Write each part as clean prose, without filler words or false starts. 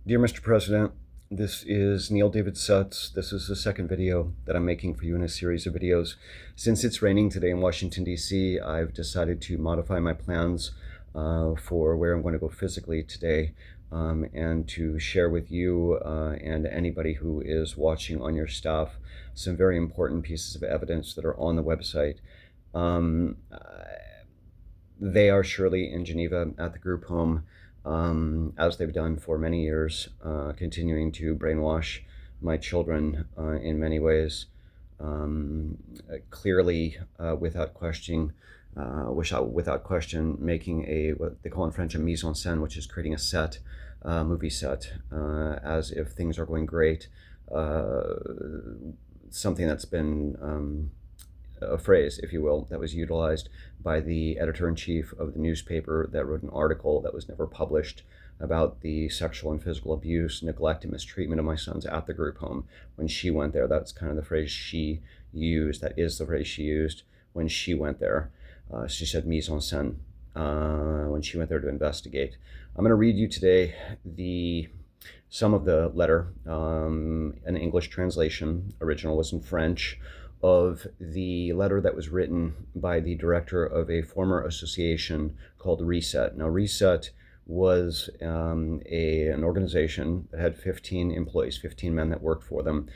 Dear Mr. President, this is Neal David Sutz. This is the second video that I'm making for you in a series of videos. Since it's raining today in Washington, D.C., I've decided to modify my plans for where I'm going to go physically today and to share with you and anybody who is watching on your staff some very important pieces of evidence that are on the website. They are surely in Geneva at the group home, as they've done for many years, continuing to brainwash my children in many ways, clearly without question, making what they call in French a mise en scène, which is creating a set, movie set, as if things are going great. Something that's been a phrase, if you will, that was utilized by the editor-in-chief of the newspaper that wrote an article that was never published about the sexual and physical abuse, neglect, and mistreatment of my sons at the group home. When she went there, that's kind of the phrase she used. That is the phrase she used when she went there. She said mise en scène when she went there to investigate. I'm going to read you today some of the letter, an English translation. Original was in French, of the letter that was written by the director of a former association called Reset. Now, Reset was an organization that had 15 employees, 15 men that worked for them,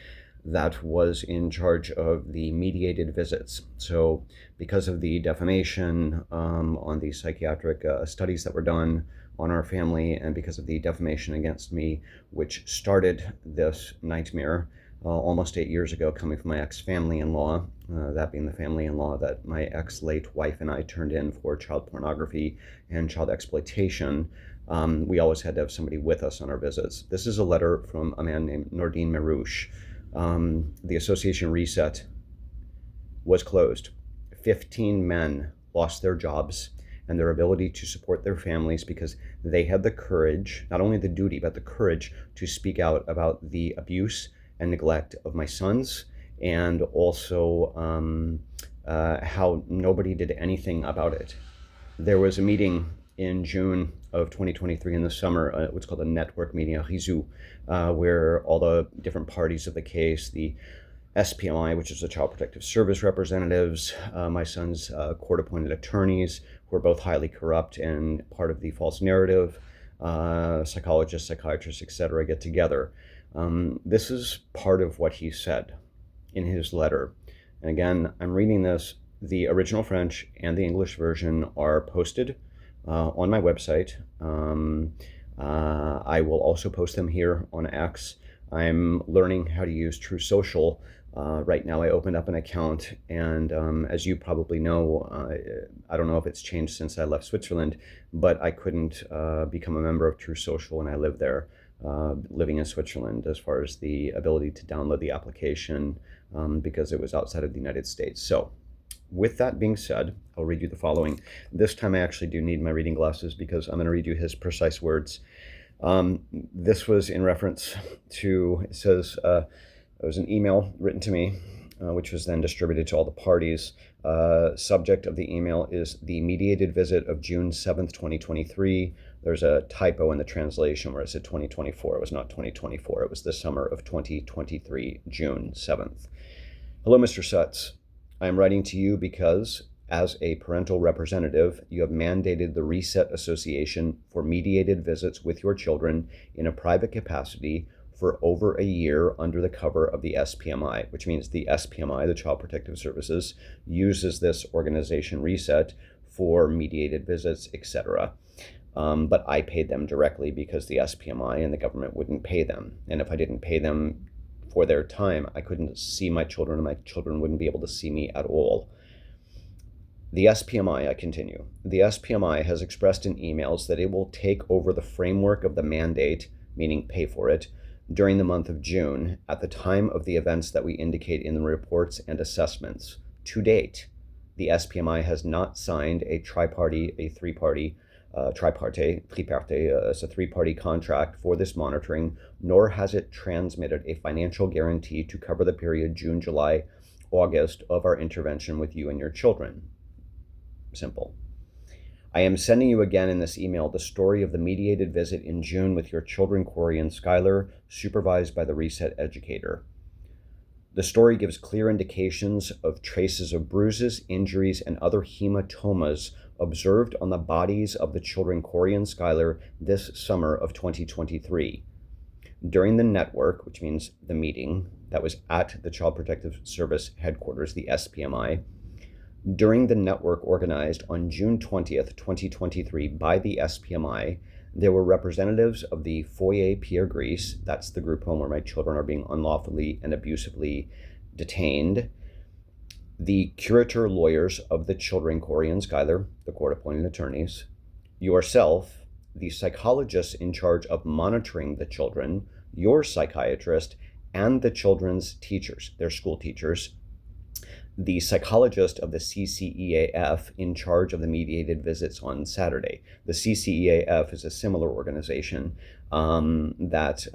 that was in charge of the mediated visits. So because of the defamation on the psychiatric studies that were done on our family, and because of the defamation against me, which started this nightmare almost 8 years ago, coming from my ex-family-in-law, that being the family-in-law that my ex-late wife and I turned in for child pornography and child exploitation. We always had to have somebody with us on our visits. This is a letter from a man named Nordine Marouche. The association Reset was closed. 15 men lost their jobs and their ability to support their families because they had the courage, not only the duty, but the courage to speak out about the abuse and neglect of my sons, and also how nobody did anything about it. There was a meeting in June of 2023 in the summer, what's called a network meeting, a réseau, where all the different parties of the case, the SPMI, which is the Child Protective Service representatives, my son's court-appointed attorneys, who are both highly corrupt and part of the false narrative, psychologists, psychiatrists, etc., get together. This is part of what he said in his letter. And again, I'm reading this. The original French and the English version are posted on my website. I will also post them here on X. I'm learning how to use True Social. Right now I opened up an account, and as you probably know, I don't know if it's changed since I left Switzerland, but I couldn't become a member of True Social when I lived there. Living in Switzerland, as far as the ability to download the application, because it was outside of the United States. So with that being said, I'll read you the following. This time I actually do need my reading glasses because I'm going to read you his precise words. This was in reference to, it says, it was an email written to me, which was then distributed to all the parties. Subject of the email is the mediated visit of June 7th, 2023. There's a typo in the translation where it said 2024. It was not 2024. It was the summer of 2023, June 7th. Hello, Mr. Sutz. I am writing to you because, as a parental representative, you have mandated the Reset Association for mediated visits with your children in a private capacity for over a year under the cover of the SPMI, which means the SPMI, the Child Protective Services, uses this organization Reset for mediated visits, etc. But I paid them directly because the SPMI and the government wouldn't pay them. And if I didn't pay them for their time, I couldn't see my children, and my children wouldn't be able to see me at all. The SPMI, I continue, the SPMI has expressed in emails that it will take over the framework of the mandate, meaning pay for it, during the month of June at the time of the events that we indicate in the reports and assessments. To date, the SPMI has not signed a tripartite, it's a three-party contract for this monitoring, nor has it transmitted a financial guarantee to cover the period June, July, August of our intervention with you and your children. Simple. I am sending you again in this email the story of the mediated visit in June with your children, Corey and Skylar, supervised by the Reset Educator. The story gives clear indications of traces of bruises, injuries, and other hematomas observed on the bodies of the children, Corey and Skylar, this summer of 2023. During the network, which means the meeting that was at the Child Protective Service headquarters, the SPMI, during the network organized on June 20th, 2023 by the SPMI, there were representatives of the Foyer Pierre Gris, that's the group home where my children are being unlawfully and abusively detained, the curator lawyers of the children, Corey and Skylar, the court-appointed attorneys, yourself, the psychologist in charge of monitoring the children, your psychiatrist, and the children's teachers, their school teachers, the psychologist of the CCEAF in charge of the mediated visits on Saturday. The CCEAF is a similar organization that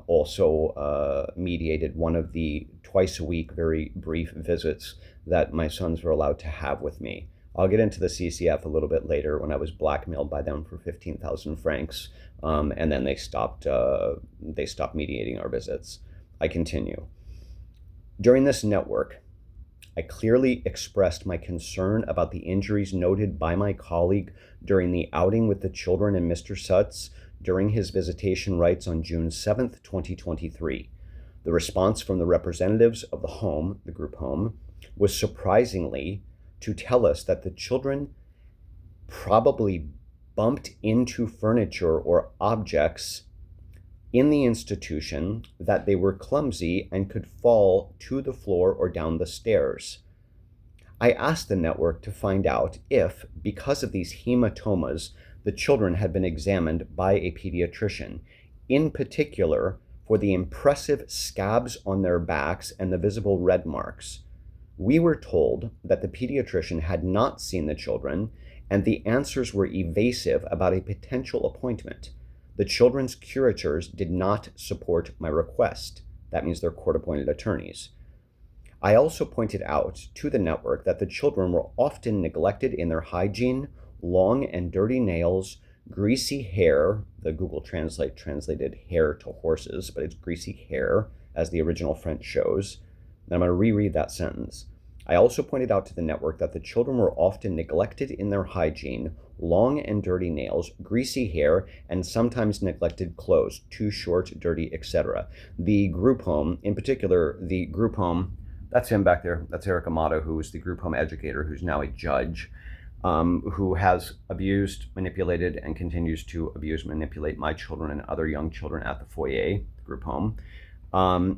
also mediated one of the twice a week, very brief visits that my sons were allowed to have with me. I'll get into the CCF a little bit later when I was blackmailed by them for 15,000 francs, and then they stopped mediating our visits. I continue. During this network, I clearly expressed my concern about the injuries noted by my colleague during the outing with the children and Mr. Sutz during his visitation rights on June 7th, 2023. The response from the representatives of the home, the group home, was surprisingly to tell us that the children probably bumped into furniture or objects in the institution, that they were clumsy and could fall to the floor or down the stairs. I asked the network to find out if, because of these hematomas, the children had been examined by a pediatrician, in particular for the impressive scabs on their backs and the visible red marks. We were told that the pediatrician had not seen the children, and the answers were evasive about a potential appointment. The children's curators did not support my request. That means they're court-appointed attorneys. I also pointed out to the network that the children were often neglected in their hygiene, long and dirty nails, greasy hair. The Google Translate translated hair to horses, but it's greasy hair, as the original French shows. And I'm going to reread that sentence. I also pointed out to the network that the children were often neglected in their hygiene, long and dirty nails, greasy hair, and sometimes neglected clothes, too short, dirty, etc. The group home, in particular, the group home, that's him back there, that's Eric Amato, who is the group home educator, who's now a judge, who has abused, manipulated, and continues to abuse, manipulate my children and other young children at the foyer, the group home.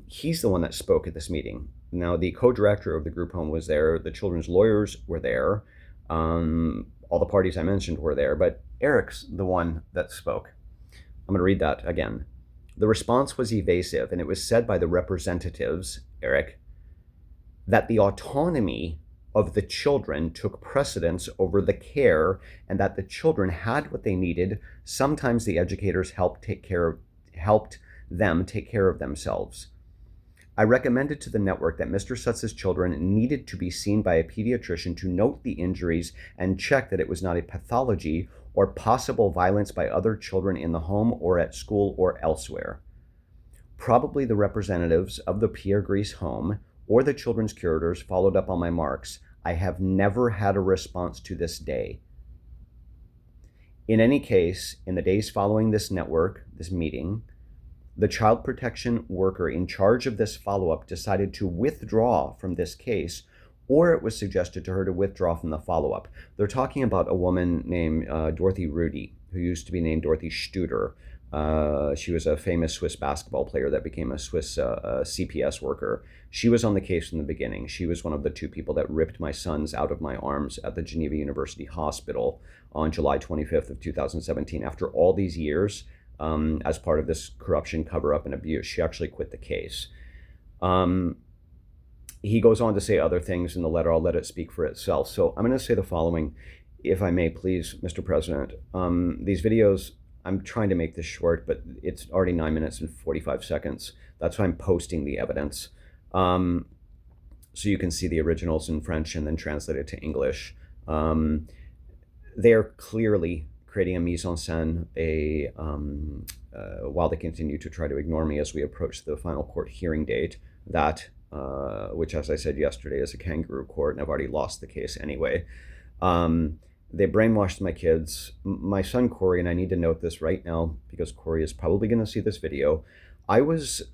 He's the one that spoke at this meeting. Now, the co-director of the group home was there, the children's lawyers were there, all the parties I mentioned were there, but Eric's the one that spoke. I'm going to read that again. The response was evasive, and it was said by the representatives, Eric, that the autonomy of the children took precedence over the care, and that the children had what they needed. Sometimes the educators helped them take care of themselves. I recommended to the network that Mr. Sutz's children needed to be seen by a pediatrician to note the injuries and check that it was not a pathology or possible violence by other children in the home or at school or elsewhere. Probably the representatives of the Pierre Gris home or the children's curators followed up on my marks. I have never had a response to this day. In any case, in the days following this meeting, the child protection worker in charge of this follow-up decided to withdraw from this case, or it was suggested to her to withdraw from the follow-up. They're talking about a woman named Dorothy Rudy, who used to be named Dorothy Studer. She was a famous Swiss basketball player that became a Swiss CPS worker. She was on the case from the beginning. She was one of the two people that ripped my sons out of my arms at the Geneva University Hospital on July 25th of 2017. After all these years, as part of this corruption, cover-up, and abuse, she actually quit the case. He goes on to say other things in the letter. I'll let it speak for itself. So I'm going to say the following, if I may, please, Mr. President. These videos, I'm trying to make this short, but it's already 9 minutes and 45 seconds. That's why I'm posting the evidence. So you can see the originals in French and then translate it to English. They are clearly creating a mise en scène, while they continue to try to ignore me as we approach the final court hearing date, which, as I said yesterday, is a kangaroo court, and I've already lost the case anyway. They brainwashed my kids. My son Corey, and I need to note this right now because Corey is probably going to see this video. I was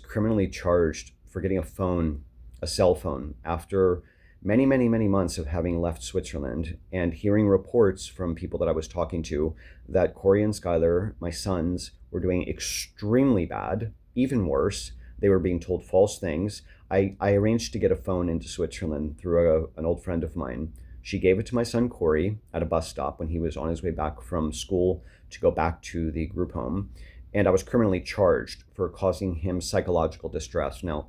criminally charged for getting a cell phone, after many, many, many months of having left Switzerland and hearing reports from people that I was talking to that Corey and Skylar, my sons, were doing extremely bad, even worse. They were being told false things. I arranged to get a phone into Switzerland through an old friend of mine. She gave it to my son Corey at a bus stop when he was on his way back from school to go back to the group home. And I was criminally charged for causing him psychological distress. Now,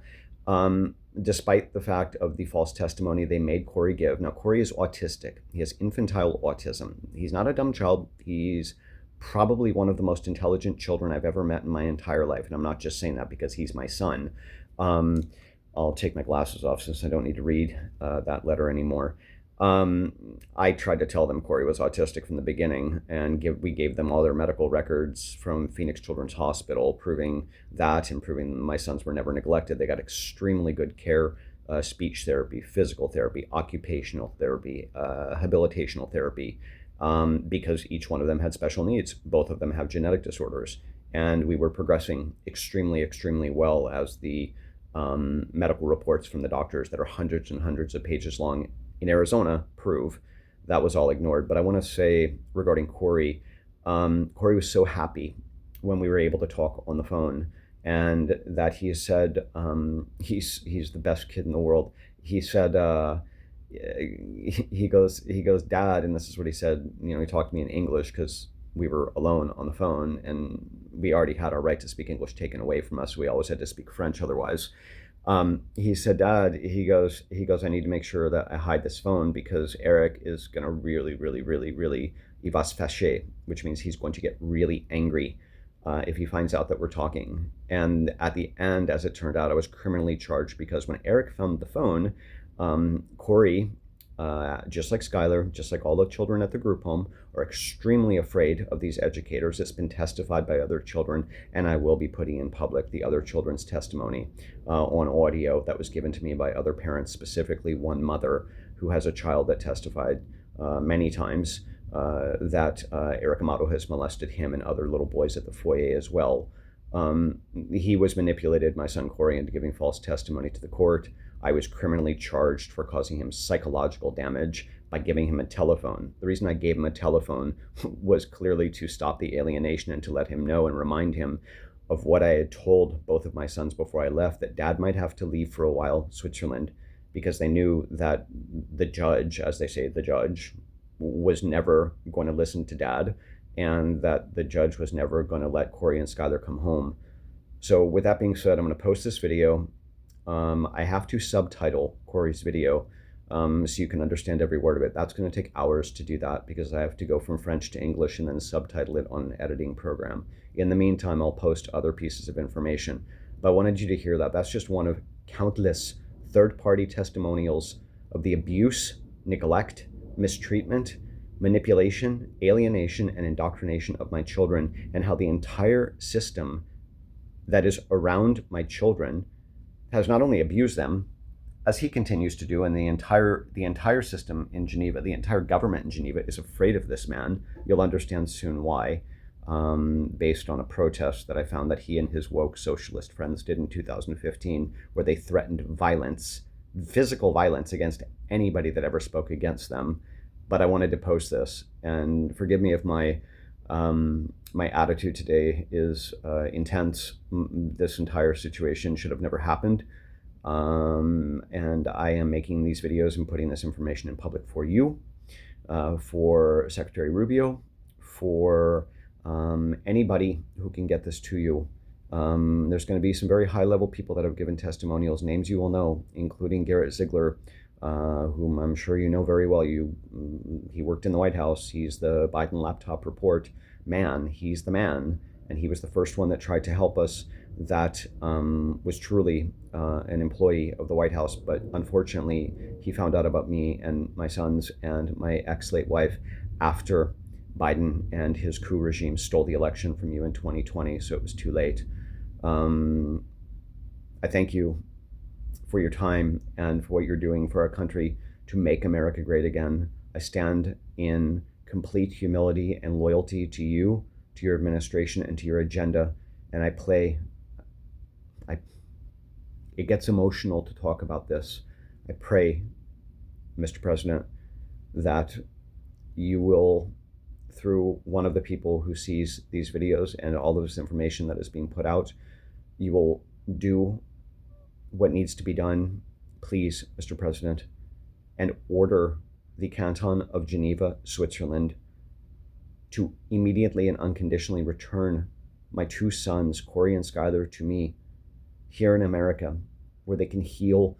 despite the fact of the false testimony they made Corey give. Now, Corey is autistic. He has infantile autism. He's not a dumb child. He's probably one of the most intelligent children I've ever met in my entire life. And I'm not just saying that because he's my son. I'll take my glasses off since I don't need to read that letter anymore. I tried to tell them Corey was autistic from the beginning, and we gave them all their medical records from Phoenix Children's Hospital, proving that and proving my sons were never neglected. They got extremely good care, speech therapy, physical therapy, occupational therapy, habilitational therapy, because each one of them had special needs. Both of them have genetic disorders, and we were progressing extremely, extremely well, as the medical reports from the doctors that are hundreds and hundreds of pages long in Arizona prove. That was all ignored. But I want to say regarding Corey, Corey was so happy when we were able to talk on the phone, and that he said he's the best kid in the world. He said he goes, Dad, and this is what he said. You know, he talked to me in English because we were alone on the phone, and we already had our right to speak English taken away from us. We always had to speak French otherwise. He said, Dad, he goes, I need to make sure that I hide this phone because Eric is going to really, really, really, really, il va se fâcher, which means he's going to get really angry if he finds out that we're talking. And at the end, as it turned out, I was criminally charged because when Eric found the phone, Corey, just like Skylar, just like all the children at the group home, are extremely afraid of these educators. It's been testified by other children, and I will be putting in public the other children's testimony on audio that was given to me by other parents, specifically one mother who has a child that testified many times that Eric Amato has molested him and other little boys at the foyer as well. He was manipulated, my son Corey, into giving false testimony to the court. I was criminally charged for causing him psychological damage by giving him a telephone. The reason I gave him a telephone was clearly to stop the alienation and to let him know and remind him of what I had told both of my sons before I left, that Dad might have to leave for a while, Switzerland, because they knew that the judge, as they say, the judge, was never going to listen to Dad, and that the judge was never going to let Corey and Skylar come home. So with that being said, I'm going to post this video. I have to subtitle Corey's video so you can understand every word of it. That's going to take hours to do that because I have to go from French to English and then subtitle it on an editing program. In the meantime, I'll post other pieces of information. But I wanted you to hear that. That's just one of countless third-party testimonials of the abuse, neglect, mistreatment, manipulation, alienation, and indoctrination of my children, and how the entire system that is around my children has not only abused them, as he continues to do, and the entire system in Geneva, the entire government in Geneva is afraid of this man. You'll understand soon why, based on a protest that I found that he and his woke socialist friends did in 2015, where they threatened violence, physical violence against anybody that ever spoke against them. But I wanted to post this, and forgive me if my attitude today is intense. This entire situation should have never happened. And I am making these videos and putting this information in public for you, for Secretary Rubio, for anybody who can get this to you. There's going to be some very high-level people that have given testimonials, names you will know, including Garrett Ziegler, whom I'm sure you know very well. He worked in the White House. He's the Biden laptop report man. He's the man, and he was the first one that tried to help us. That was truly an employee of the White House, but unfortunately he found out about me and my sons and my ex-late wife after Biden and his coup regime stole the election from you in 2020, so it was too late. I thank you for your time and for what you're doing for our country to make America great again. I stand in complete humility and loyalty to you, to your administration, and to your agenda. And it gets emotional to talk about this. I pray, Mr. President, that you will, through one of the people who sees these videos and all of this information that is being put out, you will do what needs to be done, please, Mr. President, and order the Canton of Geneva, Switzerland, to immediately and unconditionally return my two sons, Corey and Skylar, to me here in America, where they can heal,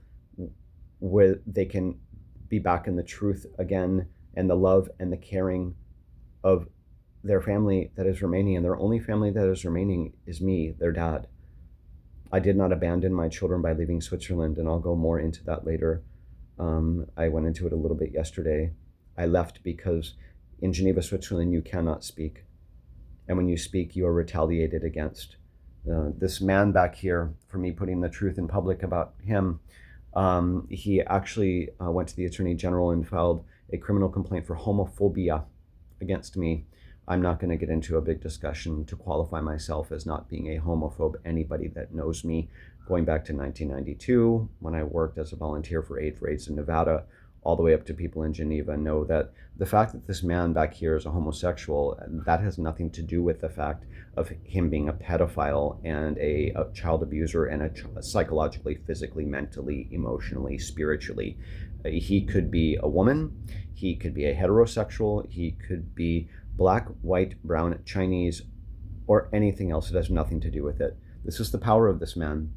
where they can be back in the truth again, and the love and the caring of their family that is remaining. And their only family that is remaining is me, their dad. I did not abandon my children by leaving Switzerland, and I'll go more into that later. I went into it a little bit yesterday. I left because in Geneva, Switzerland, you cannot speak. And when you speak, you are retaliated against. This man back here, for me putting the truth in public about him, he actually went to the Attorney General and filed a criminal complaint for homophobia against me. I'm not going to get into a big discussion to qualify myself as not being a homophobe. Anybody that knows me, going back to 1992, when I worked as a volunteer for Aid for AIDS in Nevada, all the way up to people in Geneva, know that the fact that this man back here is a homosexual, that has nothing to do with the fact of him being a pedophile and a child abuser and a psychologically, physically, mentally, emotionally, spiritually. He could be a woman, he could be a heterosexual, he could be black, white, brown, Chinese, or anything else. It has nothing to do with it. This is the power of this man.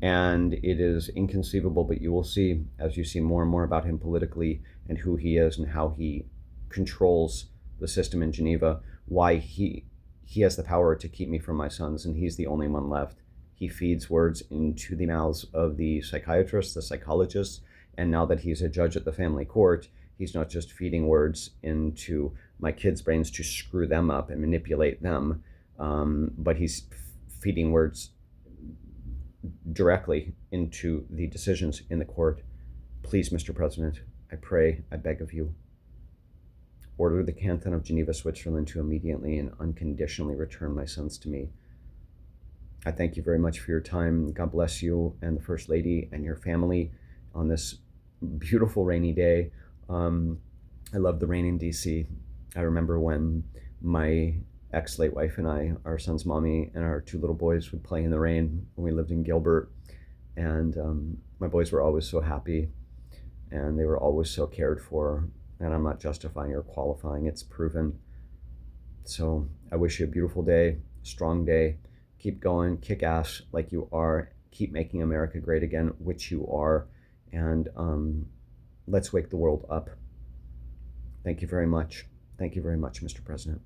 And it is inconceivable, but you will see, as you see more and more about him politically and who he is and how he controls the system in Geneva, why he has the power to keep me from my sons, and he's the only one left. He feeds words into the mouths of the psychiatrists, the psychologists, and now that he's a judge at the family court, he's not just feeding words into my kids' brains to screw them up and manipulate them, but he's feeding words directly into the decisions in the court. Please, Mr. President, I pray, I beg of you, order the Canton of Geneva, Switzerland to immediately and unconditionally return my sons to me. I thank you very much for your time. God bless you and the First Lady and your family on this beautiful rainy day. I love the rain in DC. I remember when my ex-late wife and I, our son's mommy, and our two little boys would play in the rain when we lived in Gilbert. And my boys were always so happy, and they were always so cared for. And I'm not justifying or qualifying, it's proven. So I wish you a beautiful day, strong day. Keep going, kick ass like you are. Keep making America great again, which you are. And let's wake the world up. Thank you very much. Thank you very much, Mr. President.